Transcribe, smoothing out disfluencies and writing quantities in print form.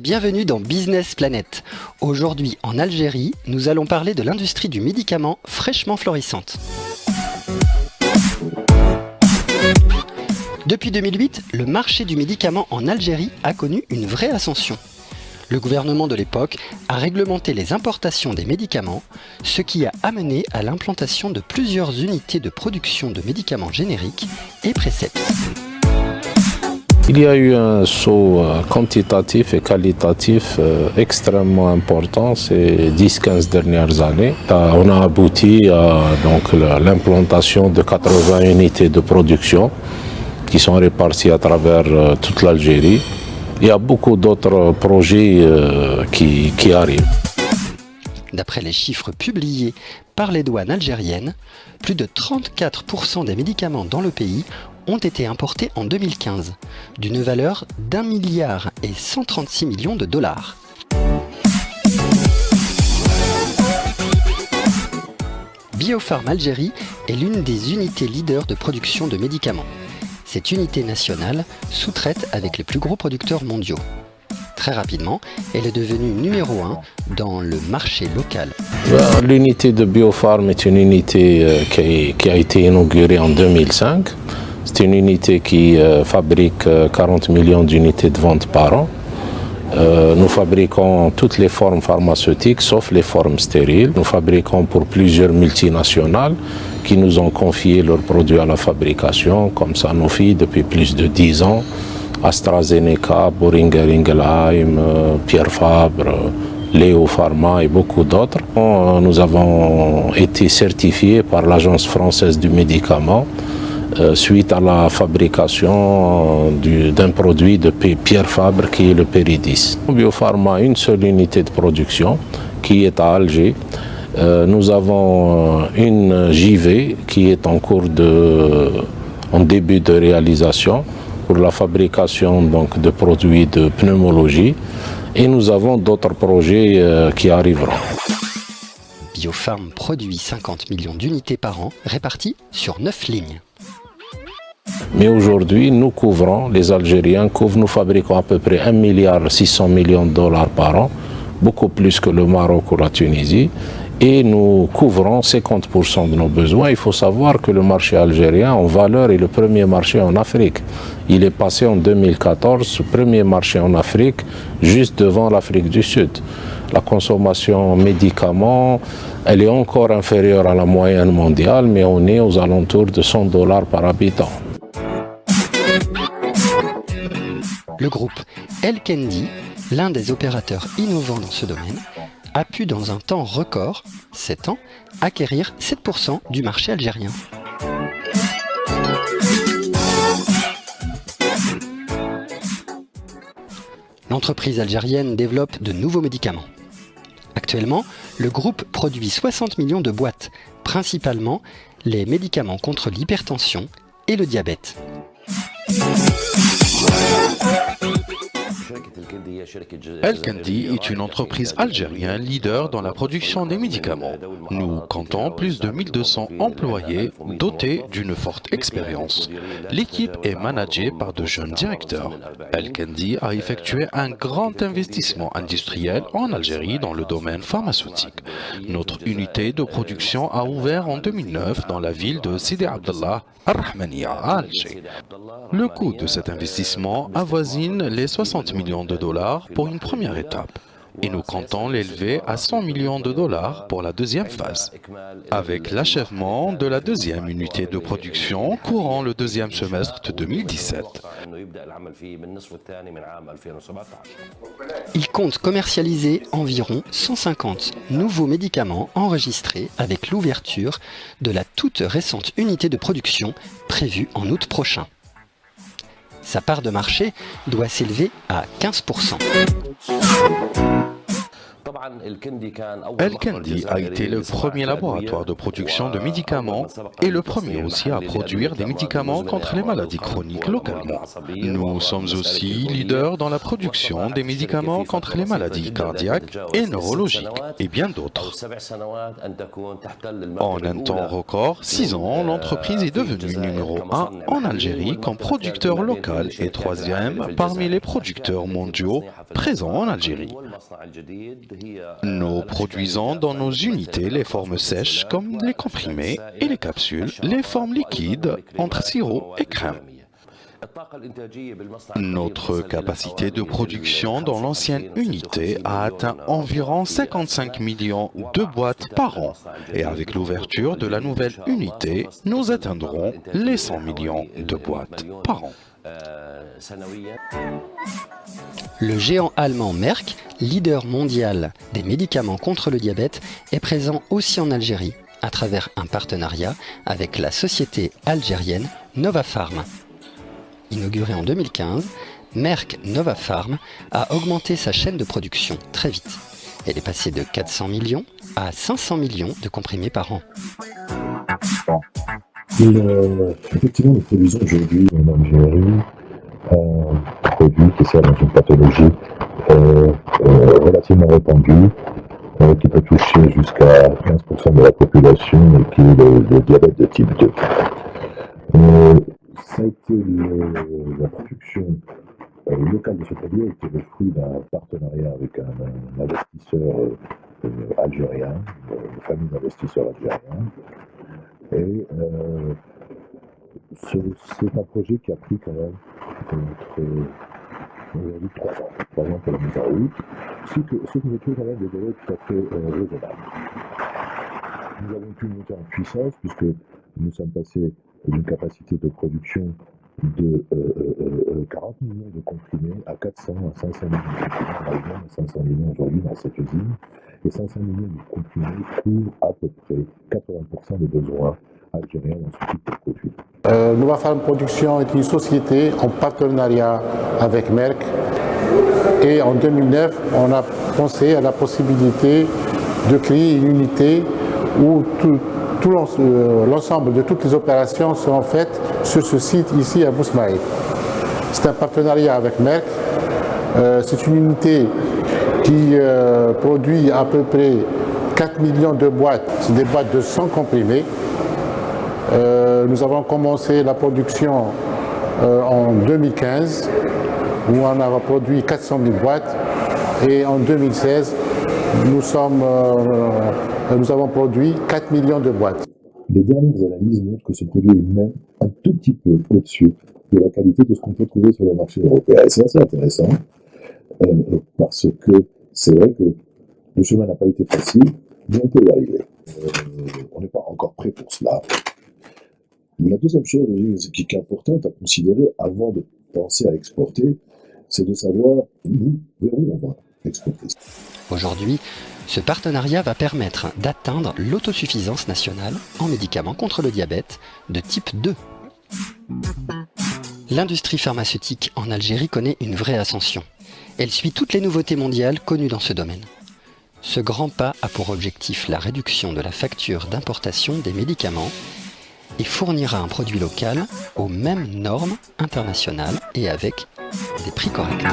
bienvenue dans Business Planet. Aujourd'hui en Algérie, nous allons parler de l'industrie du médicament fraîchement florissante. Depuis 2008, le marché du médicament en Algérie a connu une vraie ascension. Le gouvernement de l'époque a réglementé les importations des médicaments, ce qui a amené à l'implantation de plusieurs unités de production de médicaments génériques et préceptes. Il y a eu un saut quantitatif et qualitatif extrêmement important ces 10-15 dernières années. On a abouti à l'implantation de 80 unités de production qui sont réparties à travers toute l'Algérie. Il y a beaucoup d'autres projets qui arrivent. D'après les chiffres publiés par les douanes algériennes, plus de 34% des médicaments dans le pays ont été importés en 2015, d'une valeur d'1 milliard et 136 millions de dollars. Biopharm Algérie est l'une des unités leaders de production de médicaments. Cette unité nationale sous-traite avec les plus gros producteurs mondiaux. Très rapidement, elle est devenue numéro 1 dans le marché local. L'unité de Biopharm est une unité qui a été inaugurée en 2005. C'est une unité qui fabrique 40 millions d'unités de vente par an. Nous fabriquons toutes les formes pharmaceutiques, sauf les formes stériles. Nous fabriquons pour plusieurs multinationales qui nous ont confié leurs produits à la fabrication, comme Sanofi depuis plus de 10 ans, AstraZeneca, Boehringer Ingelheim, Pierre Fabre, Léo Pharma et beaucoup d'autres. Nous avons été certifiés par l'Agence française du médicament suite à la fabrication d'un produit de Pierre Fabre qui est le Péridis. Biopharm a une seule unité de production qui est à Alger. Nous avons une JV qui est en début de réalisation pour la fabrication de produits de pneumologie et nous avons d'autres projets qui arriveront. Biopharm produit 50 millions d'unités par an réparties sur 9 lignes. Mais aujourd'hui, les Algériens couvrent, nous fabriquons à peu près 1 milliard 600 millions de dollars par an, beaucoup plus que le Maroc ou la Tunisie, et nous couvrons 50% de nos besoins. Il faut savoir que le marché algérien en valeur est le premier marché en Afrique. Il est passé en 2014, ce premier marché en Afrique, juste devant l'Afrique du Sud. La consommation en médicaments, elle est encore inférieure à la moyenne mondiale, mais on est aux alentours de 100 dollars par habitant. Le groupe El Kendi, l'un des opérateurs innovants dans ce domaine, a pu dans un temps record, 7 ans, acquérir 7% du marché algérien. L'entreprise algérienne développe de nouveaux médicaments. Actuellement, le groupe produit 60 millions de boîtes, principalement les médicaments contre l'hypertension et le diabète. El Kendi est une entreprise algérienne leader dans la production des médicaments. Nous comptons plus de 1200 employés dotés d'une forte expérience. L'équipe est managée par de jeunes directeurs. El Kendi a effectué un grand investissement industriel en Algérie dans le domaine pharmaceutique. Notre unité de production a ouvert en 2009 dans la ville de Sidi Abdallah Ar-Rahmaniya à Alger. Le coût de cet investissement avoisine les 60 millions de dollars pour une première étape et nous comptons l'élever à 100 millions de dollars pour la deuxième phase, avec l'achèvement de la deuxième unité de production courant le deuxième semestre de 2017. Il compte commercialiser environ 150 nouveaux médicaments enregistrés avec l'ouverture de la toute récente unité de production prévue en août prochain. Sa part de marché doit s'élever à 15%. El-Kendi a été le premier laboratoire de production de médicaments et le premier aussi à produire des médicaments contre les maladies chroniques localement. Nous sommes aussi leaders dans la production des médicaments contre les maladies cardiaques et neurologiques et bien d'autres. En un temps record, 6 ans, l'entreprise est devenue numéro 1 en Algérie comme producteur local et 3e parmi les producteurs mondiaux présents en Algérie. Nous produisons dans nos unités les formes sèches comme les comprimés et les capsules, les formes liquides entre sirop et crème. Notre capacité de production dans l'ancienne unité a atteint environ 55 millions de boîtes par an et avec l'ouverture de la nouvelle unité, nous atteindrons les 100 millions de boîtes par an. Le géant allemand Merck, leader mondial des médicaments contre le diabète, est présent aussi en Algérie à travers un partenariat avec la société algérienne Novapharm. Inaugurée en 2015, Merck Novapharm a augmenté sa chaîne de production très vite. Elle est passée de 400 millions à 500 millions de comprimés par an. Effectivement, nous produisons aujourd'hui en Algérie un produit qui sert dans une pathologie relativement répandue, qui peut toucher jusqu'à 15% de la population et qui est le diabète de type 2. Ça a été la production locale de ce produit a été le fruit d'un partenariat avec un investisseur algérien, une famille d'investisseurs algériens. Et c'est un projet qui a pris quand même aujourd'hui 3 ans pour la mise en route, ce qui nous trouve quand même des délais tout à fait raisonnables. Nous avons pu monter en puissance puisque nous sommes passés d'une capacité de production de 40 millions de comprimés à 400 à 500 millions de comprimés, par exemple, 500 millions aujourd'hui dans cette usine. Et 500 millions de comprimés couvrent à peu près 80% des besoins algériens dans ce type de produit. Novapharm Production est une société en partenariat avec Merck. Et en 2009, on a pensé à la possibilité de créer une unité où l'ensemble de toutes les opérations seront faites sur ce site ici à Bousmaïl. C'est un partenariat avec Merck. C'est une unité qui produit à peu près 4 millions de boîtes. C'est des boîtes de 100 comprimés. Nous avons commencé la production en 2015 où on a produit 400 000 boîtes et en 2016 nous avons produit 4 millions de boîtes. Les dernières analyses montrent que ce produit est même un tout petit peu au-dessus de la qualité de ce qu'on peut trouver sur le marché européen. Et c'est assez intéressant parce que c'est vrai que le chemin n'a pas été facile, mais on peut y arriver. On n'est pas encore prêt pour cela. La deuxième chose qui est importante à considérer avant de penser à exporter, c'est de savoir vers où on va exporter. Aujourd'hui, ce partenariat va permettre d'atteindre l'autosuffisance nationale en médicaments contre le diabète de type 2. L'industrie pharmaceutique en Algérie connaît une vraie ascension. Elle suit toutes les nouveautés mondiales connues dans ce domaine. Ce grand pas a pour objectif la réduction de la facture d'importation des médicaments et fournira un produit local aux mêmes normes internationales et avec des prix corrects.